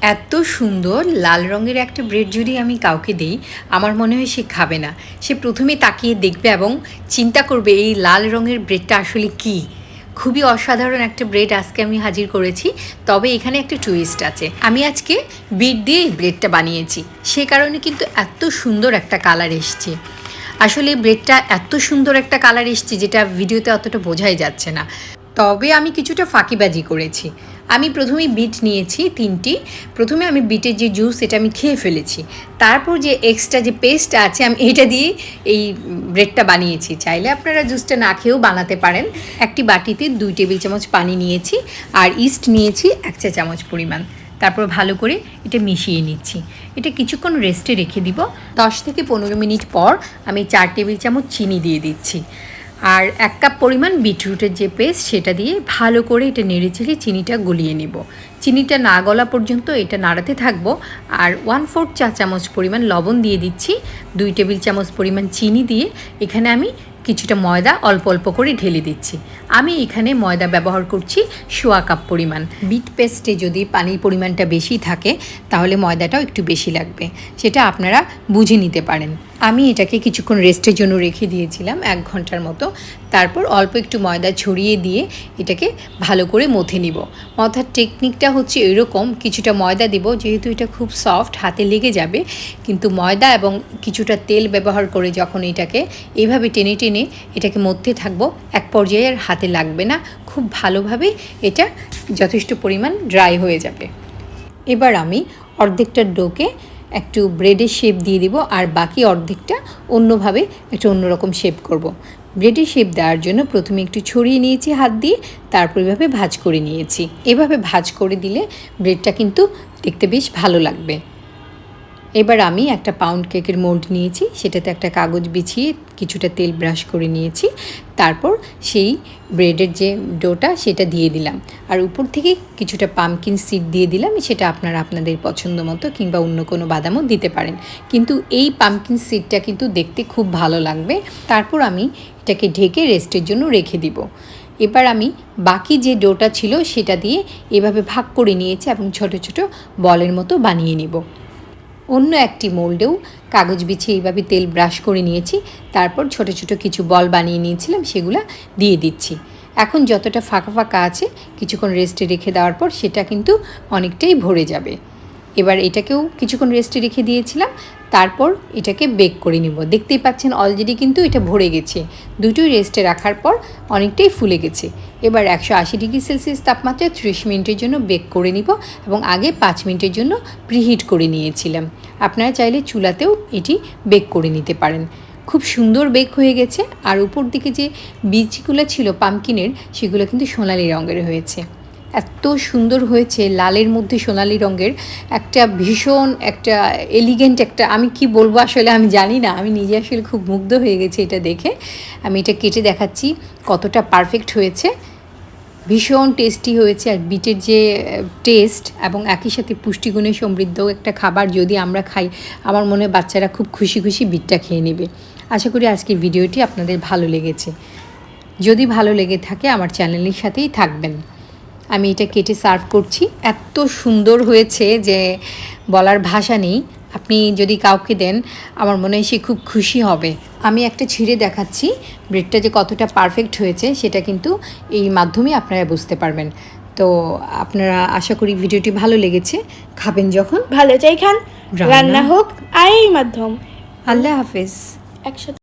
এত সুন্দর লাল রঙের একটা ব্রেড যদি আমি কাউকে দেই, আমার মনে হয় সে খাবে না। সে প্রথমে তাকিয়ে দেখবে এবং চিন্তা করবে এই লাল রঙের ব্রেডটা আসলে কী। খুবই অসাধারণ একটা ব্রেড আজকে আমি হাজির করেছি। তবে এখানে একটা টুইস্ট আছে। আমি আজকে বিট দিয়ে এই ব্রেডটা বানিয়েছি, সে কারণে কিন্তু এত সুন্দর একটা কালার এসছে। আসলে ব্রেডটা এত সুন্দর একটা কালার এসছে যেটা ভিডিওতে অতটা বোঝাই যাচ্ছে না। তবে আমি কিছুটা ফাঁকিবাজি করেছি। আমি প্রথমেই বিট নিয়েছি 3টি। প্রথমে আমি বিটের যে জুস এটা আমি খেয়ে ফেলেছি। তারপর যে এক্সট্রা যে পেস্ট আছে আমি এটা দিয়ে এই ব্রেডটা বানিয়েছি। চাইলে আপনারা জুসটা না খেয়েও বানাতে পারেন। একটি বাটিতে 2 টেবিল চামচ পানি নিয়েছি আর ইস্ট নিয়েছি 1 চা চামচ পরিমাণ। তারপর ভালো করে এটা মিশিয়ে নিচ্ছি। এটা কিছুক্ষণ রেস্টে রেখে দিব। 10 থেকে 15 মিনিট পর আমি 4 টেবিল চামচ চিনি দিয়ে দিচ্ছি। আর 1 কাপ পরিমাণ বিটরুটের যে পেস্ট সেটা দিয়ে ভালো করে এটা নেড়েচেড়ে চিনিটা গলিয়ে নেব। চিনিটা না গলা পর্যন্ত এটা নাড়াতে থাকবো। আর 1/4 চা চামচ পরিমাণ লবণ দিয়ে দিচ্ছি। 2 টেবিল চামচ পরিমাণ চিনি দিয়ে এখানে আমি কিছুটা ময়দা অল্প অল্প করে ঢেলে দিচ্ছি। আমি এখানে ময়দা ব্যবহার করছি 1/4 কাপ পরিমাণ। বিট পেস্টে যদি পানির পরিমাণটা বেশি থাকে তাহলে ময়দাটাও একটু বেশি লাগবে, সেটা আপনারা বুঝে নিতে পারেন। আমি এটাকে কিছুক্ষণ রেস্টের জন্য রেখে দিয়েছিলাম 1 ঘন্টার মতো। তারপর অল্প একটু ময়দা ছড়িয়ে দিয়ে এটাকে ভালো করে মথে নিব। মথার টেকনিকটা হচ্ছে এরকম, কিছুটা ময়দা দিব যেহেতু এটা খুব সফট, হাতে লেগে যাবে। কিন্তু ময়দা এবং কিছুটা তেল ব্যবহার করে যখন এটাকে এইভাবে টেনে টেনে এটাকে মথতে থাকবো, এক পর্যায়ে আর হাতে লাগবে না, খুব ভালোভাবে এটা যথেষ্ট পরিমাণ ড্রাই হয়ে যাবে। এবার আমি অর্ধেকটা ডোকে একটু ব্রেডের শেপ দিয়ে দিব আর বাকি অর্ধেকটা অন্যভাবে একটু অন্যরকম শেপ করব। ব্রেডের শেপ দেওয়ার জন্য প্রথমে একটু ছড়িয়ে নিয়েছি হাত দিয়ে, তারপর এভাবে ভাঁজ করে নিয়েছি। এভাবে ভাঁজ করে দিলে ব্রেডটা কিন্তু দেখতে বেশ ভালো লাগবে। এবার আমি একটা পাউন্ড কেকের মোল্ড নিয়েছি, সেটাতে একটা কাগজ বিছিয়ে কিছুটা তেল ব্রাশ করে নিয়েছি। তারপর সেই ব্রেডের যে ডোটা সেটা দিয়ে দিলাম আর উপর থেকে কিছুটা পামকিন সিড দিয়ে দিলাম। সেটা আপনারা আপনাদের পছন্দ মতো কিংবা অন্য কোনো বাদামও দিতে পারেন, কিন্তু এই পামকিন সিডটা কিন্তু দেখতে খুব ভালো লাগবে। তারপর আমি এটাকে ঢেকে রেস্টের জন্য রেখে দিব। এবার আমি বাকি যে ডোটা ছিল সেটা দিয়ে এভাবে ভাগ করে নিয়েছি এবং ছোট ছোট বলের মতো বানিয়ে নিব। অন্য একটি মোল্ডেও কাগজ বিছিয়ে এইভাবে তেল ব্রাশ করে নিয়েছি। তারপর ছোট ছোট কিছু বল বানিয়ে নিয়েছিলাম, সেগুলো দিয়ে দিচ্ছি। এখন যতটা ফাঁকা ফাঁকা আছে কিছুক্ষণ রেস্টে রেখে দেওয়ার পর সেটা কিন্তু অনেকটাই ভরে যাবে। এবার এটাকেও কিছুক্ষণ রেস্টে রেখে দিয়েছিলাম। তারপর এটাকে বেক করে নিব। দেখতেই পাচ্ছেন অলরেডি কিন্তু এটা ভরে গেছে। দুটোই রেস্টে রাখার পর অনেকটাই ফুলে গেছে। এবার 180 ডিগ্রি সেলসিয়াস তাপমাত্রায় 30 মিনিটের জন্য বেক করে নিব এবং আগে 5 মিনিটের জন্য প্রিহিট করে নিয়েছিলাম। আপনারা চাইলে চুলাতেও এটি বেক করে নিতে পারেন। খুব সুন্দর বেক হয়ে গেছে। আর উপর দিকে যে বীজগুলো ছিল পামকিনের, সেগুলো কিন্তু সোনালি রঙের হয়েছে। এত সুন্দর হয়েছে, লালের মধ্যে সোনালি রঙের একটা ভীষণ একটা এলিগেন্ট একটা, আমি কি বলবো আসলে আমি জানি না। আমি নিজে আসলে খুব মুগ্ধ হয়ে গেছি এটা দেখে। আমি এটা কেটে দেখাচ্ছি কতটা পারফেক্ট হয়েছে। ভীষণ টেস্টি হয়েছে। আর বিটের যে টেস্ট এবং একই সাথে পুষ্টিগুণে সমৃদ্ধ একটা খাবার যদি আমরা খাই, আমার মনে হয় বাচ্চারা খুব খুশি খুশি বিটটা খেয়ে নেবে। আশা করি আজকের ভিডিওটি আপনাদের ভালো লেগেছে। যদি ভালো লেগে থাকে আমার চ্যানেলের সাথেই থাকবেন। আমি এটা কেটে সার্ভ করছি। এত সুন্দর হয়েছে যে বলার ভাষা নেই। আপনি যদি কাউকে দেন আমার মনে হয় সে খুব খুশি হবে। আমি একটা ছিঁড়ে দেখাচ্ছি ব্রেডটা যে কতটা পারফেক্ট হয়েছে, সেটা কিন্তু এই মাধ্যমে আপনারা বুঝতে পারবেন। তো আপনারা আশা করি ভিডিওটি ভালো লেগেছে। খাবেন যখন ভালো চাই খান, রান্না হোক আর এই মাধ্যম। আল্লাহ হাফেজ। একসাথে